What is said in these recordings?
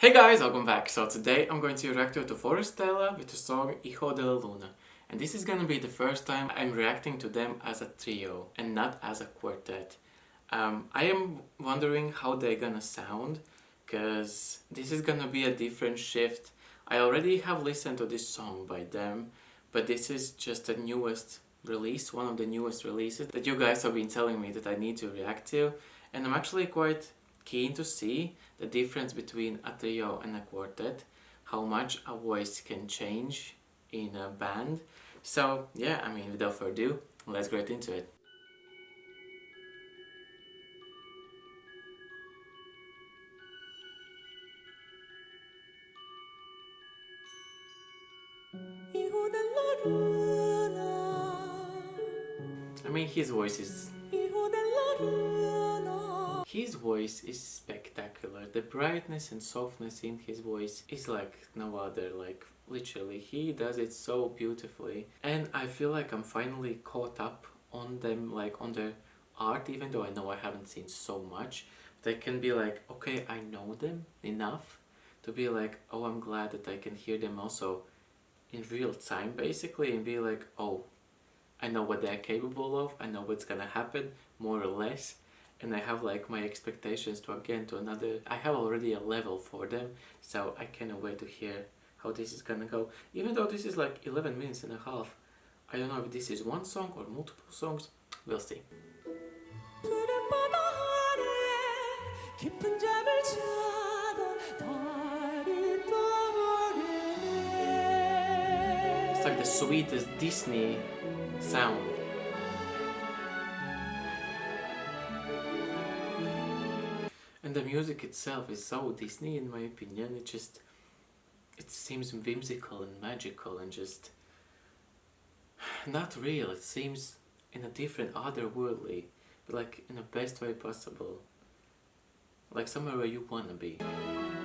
Hey guys, welcome back. So today I'm going to react to Forestella with the song Hijo de Luna. And this is gonna be the first time I'm reacting to them as a trio and not as a quartet. I am wondering how they're gonna sound, because this is gonna be a different shift. I already have listened to this song by them, but this is just the newest release, one of the newest releases that you guys have been telling me that I need to react to. And I'm actually quite keen to see the difference between a trio and a quartet, how much a voice can change in a band. So yeah, I mean, without further ado, let's get into it. I mean, his voice is spectacular. The brightness and softness in his voice is like no other. Like literally, he does it so beautifully. And I feel like I'm finally caught up on them, like on their art, even though I know I haven't seen so much. But I can be like, okay, I know them enough to be like, oh, I'm glad that I can hear them also in real time, basically, and be like, oh, I know what they're capable of, I know what's gonna happen, more or less, and I have like my expectations to another, I have already a level for them, so I cannot wait to hear how this is gonna go. Even though this is like 11 minutes and a half, I don't know if this is one song or multiple songs, we'll see. It's like the sweetest Disney sound. And the music itself is so Disney in my opinion. It seems whimsical and magical and just not real. It seems in a different, otherworldly, but like in the best way possible. Like somewhere where you wanna be.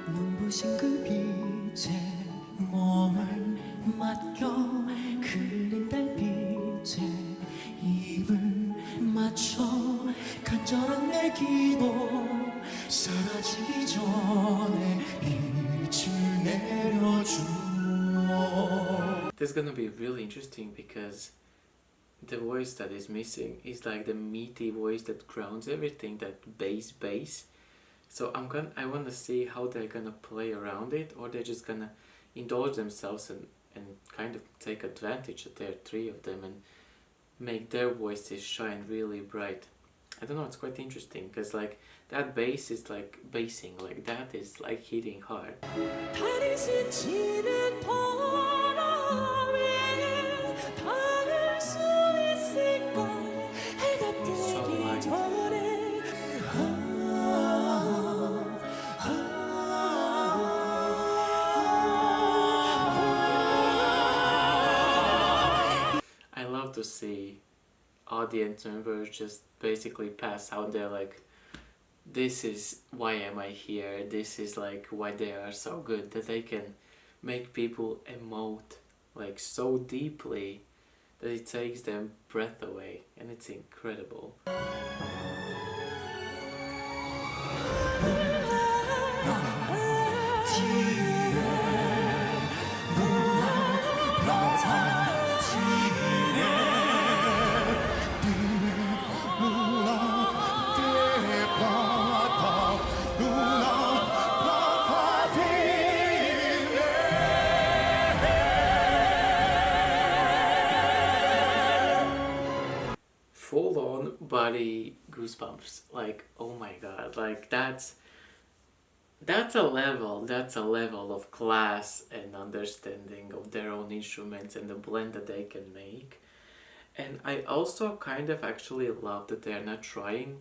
눈부신 그 빛에 몸을 맡겨 그린 달빛에 입을 맞춰 간절한 내 기도 사라지기 전에 빛을 내려줘. This is gonna be really interesting because the voice that is missing is like the meaty voice that grounds everything, that bass. So I want to see how they're gonna play around it, or they're just gonna indulge themselves and kind of take advantage that there are three of them and make their voices shine really bright. I don't know, it's quite interesting because like that bass is like bassing, like that is like hitting hard. To see audience members just basically pass out there like, this is why am I here, this is like why they are so good, that they can make people emote like so deeply that it takes their breath away, and it's incredible. Full on body goosebumps, like oh my god, like that's a level of class and understanding of their own instruments and the blend that they can make. And I also kind of actually love that they're not trying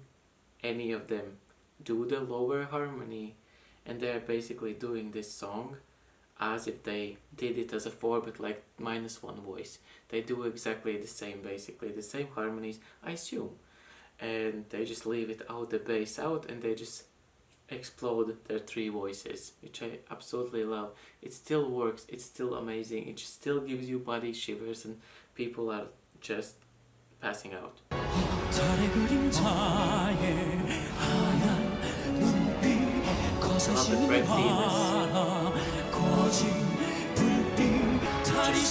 any of them do the lower harmony, and they're basically doing this song as if they did it as a 4 but like -1 voice. They do exactly the same, basically the same harmonies, I assume, and they just leave it out, the bass out, and they just explode their three voices, which I absolutely love. It still works, it's still amazing, it still gives you body shivers and people are just passing out. I love the great themes.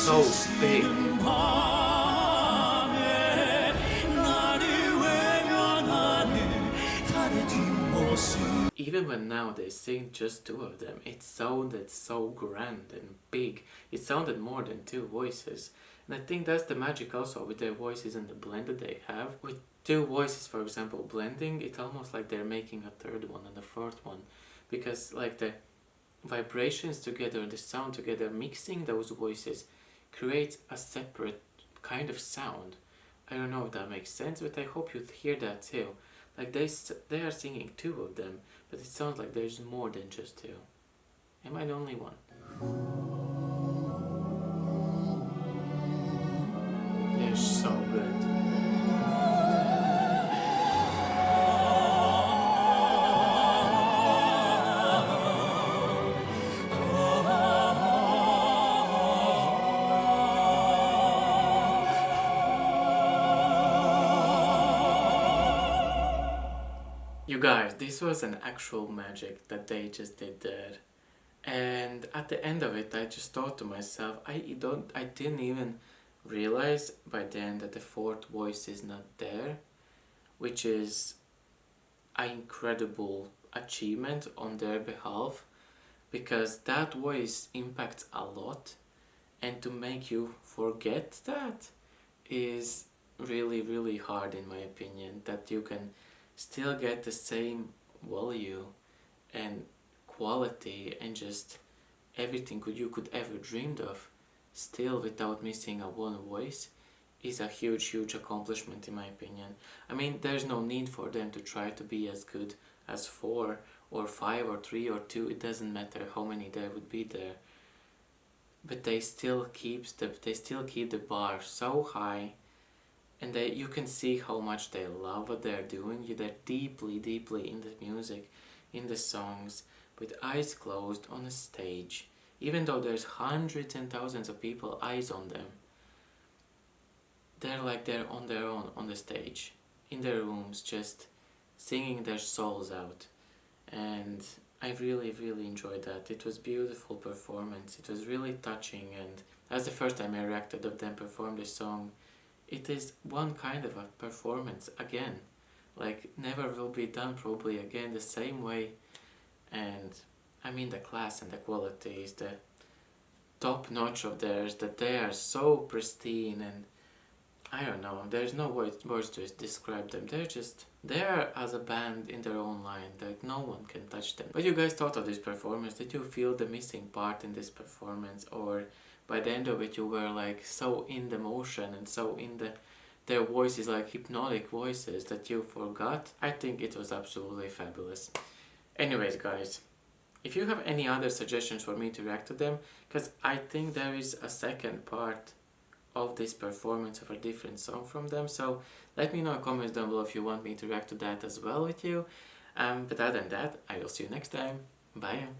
so big. Even when now they sing just two of them, it sounded so grand and big. It sounded more than two voices. And I think that's the magic also with their voices and the blend that they have. With two voices, for example, blending, it's almost like they're making a third one and a fourth one. Because like the vibrations together, the sound together, mixing those voices creates a separate kind of sound. I don't know if that makes sense, but I hope you hear that too. Like they are singing two of them, but it sounds like there's more than just two. Am I the only one? They're so good. You guys, this was an actual magic that they just did there. And at the end of it, I just thought to myself, I didn't even realize by then that the fourth voice is not there, which is an incredible achievement on their behalf, because that voice impacts a lot, and to make you forget that is really, really hard in my opinion, that you can still get the same value and quality and just everything you could ever dreamed of still without missing a one voice is a huge accomplishment in my opinion. I mean, there's no need for them to try to be as good as 4 or 5 or 3 or 2, it doesn't matter how many there would be there, but they still keep the bar so high. And you can see how much they love what they're doing. They're deeply in the music, in the songs, with eyes closed on a stage. Even though there's hundreds and thousands of people, eyes on them. They're on their own on the stage, in their rooms, just singing their souls out. And I really enjoyed that. It was beautiful performance. It was really touching, and that's the first time I reacted of them perform this song. It is one kind of a performance again, like never will be done probably again the same way. And I mean the class and the quality is the top notch of theirs, that they are so pristine, and I don't know, there's no words to describe them. They're as a band in their own line, that no one can touch them. What you guys thought of this performance? Did you feel the missing part in this performance, or by the end of it you were like so in the motion and so in their voices, like hypnotic voices, that you forgot? I think it was absolutely fabulous. Anyways guys, if you have any other suggestions for me to react to them, because I think there is a second part of this performance of a different song from them, so let me know in comments down below if you want me to react to that as well with you. But other than that, I will see you next time. Bye.